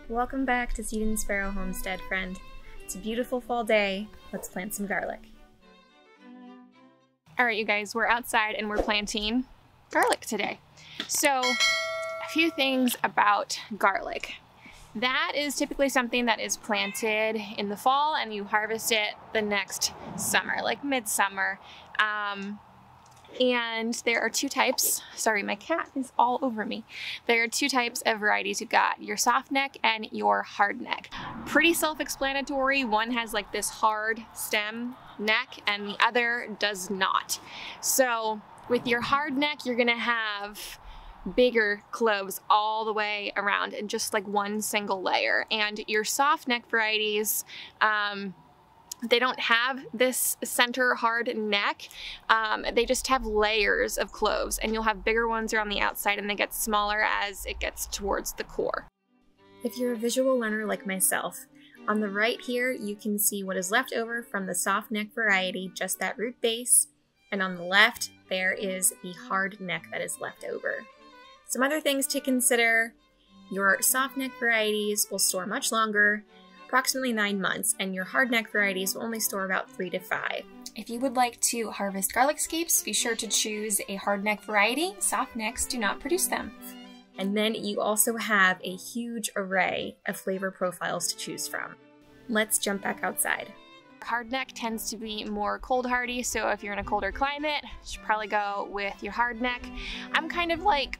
Welcome back to Seed and Sparrow Homestead, friend. It's a beautiful fall day. Let's plant some garlic. All right, you guys, we're outside and we're planting garlic today. So, a few things about garlic. That is typically something that is planted in the fall and you harvest it the next summer, like midsummer. And there are two types. Sorry, my cat is all over me. There are two types of varieties. You've got your soft neck and your hard neck. Pretty self-explanatory. One has like this hard stem neck and the other does not. So with your hard neck, you're gonna have bigger cloves all the way around and just like one single layer. And your soft neck varieties, they don't have this center hard neck. They just have layers of cloves, and you'll have bigger ones around the outside and they get smaller as it gets towards the core. If you're a visual learner like myself, on the right here you can see what is left over from the soft neck variety, just that root base, and on the left there is the hard neck that is left over. Some other things to consider: your soft neck varieties will store much longer, approximately 9 months, and your hard neck varieties will only store about 3 to 5. If you would like to harvest garlic scapes, be sure to choose a hard neck variety. Soft necks do not produce them. And then you also have a huge array of flavor profiles to choose from. Let's jump back outside. Hard neck tends to be more cold hardy, so if you're in a colder climate, you should probably go with your hard neck. I'm kind of like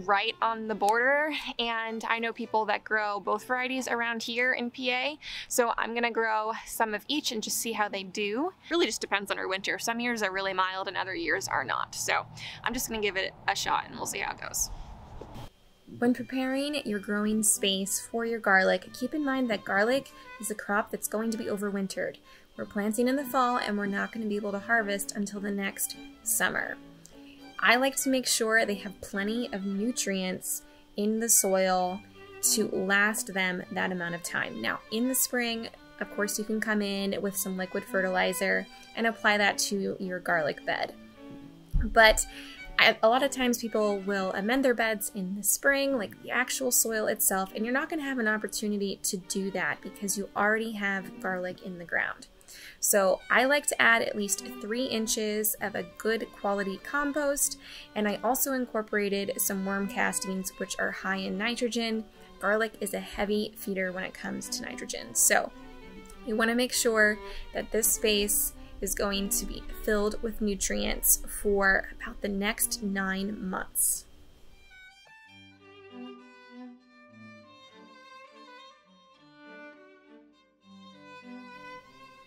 right on the border, and I know people that grow both varieties around here in PA, so I'm gonna grow some of each and just see how they do. Really just depends on our winter. Some years are really mild and other years are not, so I'm just gonna give it a shot and we'll see how it goes. When preparing your growing space for your garlic, keep in mind that garlic is a crop that's going to be overwintered. We're planting in the fall and we're not going to be able to harvest until the next summer. I like to make sure they have plenty of nutrients in the soil to last them that amount of time. Now, in the spring, of course, you can come in with some liquid fertilizer and apply that to your garlic bed. But a lot of times people will amend their beds in the spring, like the actual soil itself, and you're not going to have an opportunity to do that because you already have garlic in the ground. So I like to add at least 3 inches of a good quality compost, and I also incorporated some worm castings, which are high in nitrogen. Garlic is a heavy feeder when it comes to nitrogen, so you want to make sure that this space is going to be filled with nutrients for about the next 9 months.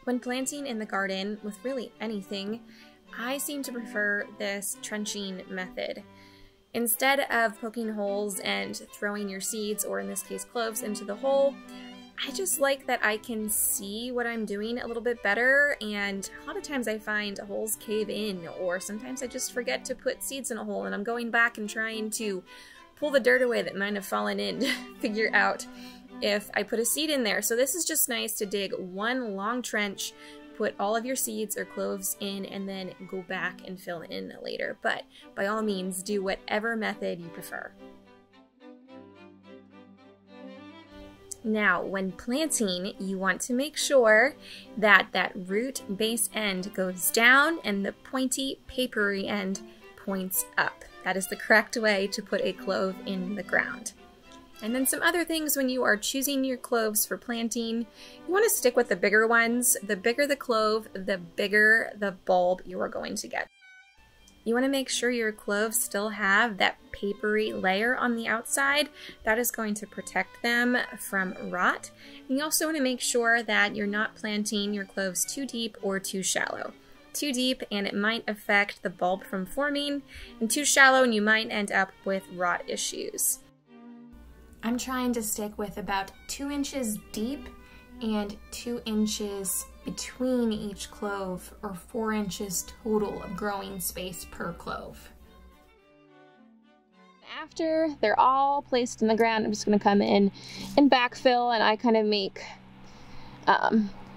When planting in the garden with really anything, I seem to prefer this trenching method. Instead of poking holes and throwing your seeds, or in this case cloves, into the hole, I just like that I can see what I'm doing a little bit better, and a lot of times I find holes cave in, or sometimes I just forget to put seeds in a hole and I'm going back and trying to pull the dirt away that might have fallen in to figure out if I put a seed in there. So this is just nice to dig one long trench, put all of your seeds or cloves in, and then go back and fill in later. But by all means, do whatever method you prefer. Now, when planting, you want to make sure that that root base end goes down and the pointy, papery end points up. That is the correct way to put a clove in the ground. And then some other things when you are choosing your cloves for planting, you want to stick with the bigger ones. The bigger the clove, the bigger the bulb you are going to get. You want to make sure your cloves still have that papery layer on the outside. That is going to protect them from rot. And you also want to make sure that you're not planting your cloves too deep or too shallow. Too deep and it might affect the bulb from forming, and too shallow and you might end up with rot issues. I'm trying to stick with about 2 inches deep and 2 inches between each clove, or 4 inches total of growing space per clove. After they're all placed in the ground, I'm just going to come in and backfill, and I kind of make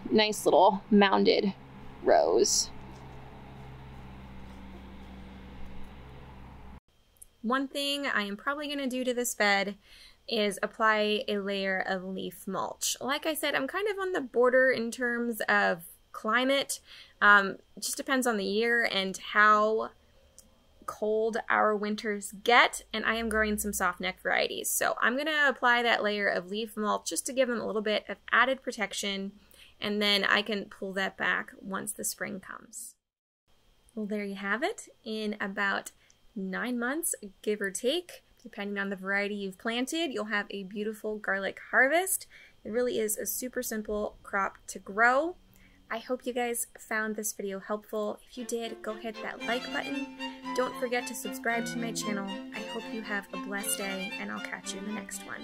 nice little mounded rows. One thing I am probably going to do to this bed is apply a layer of leaf mulch. Like I said, I'm kind of on the border in terms of climate. It just depends on the year and how cold our winters get, and I am growing some soft neck varieties. So I'm going to apply that layer of leaf mulch just to give them a little bit of added protection, and then I can pull that back once the spring comes. Well, there you have it. In about 9 months, give or take, depending on the variety you've planted, you'll have a beautiful garlic harvest. It really is a super simple crop to grow. I hope you guys found this video helpful. If you did, go hit that like button. Don't forget to subscribe to my channel. I hope you have a blessed day, and I'll catch you in the next one.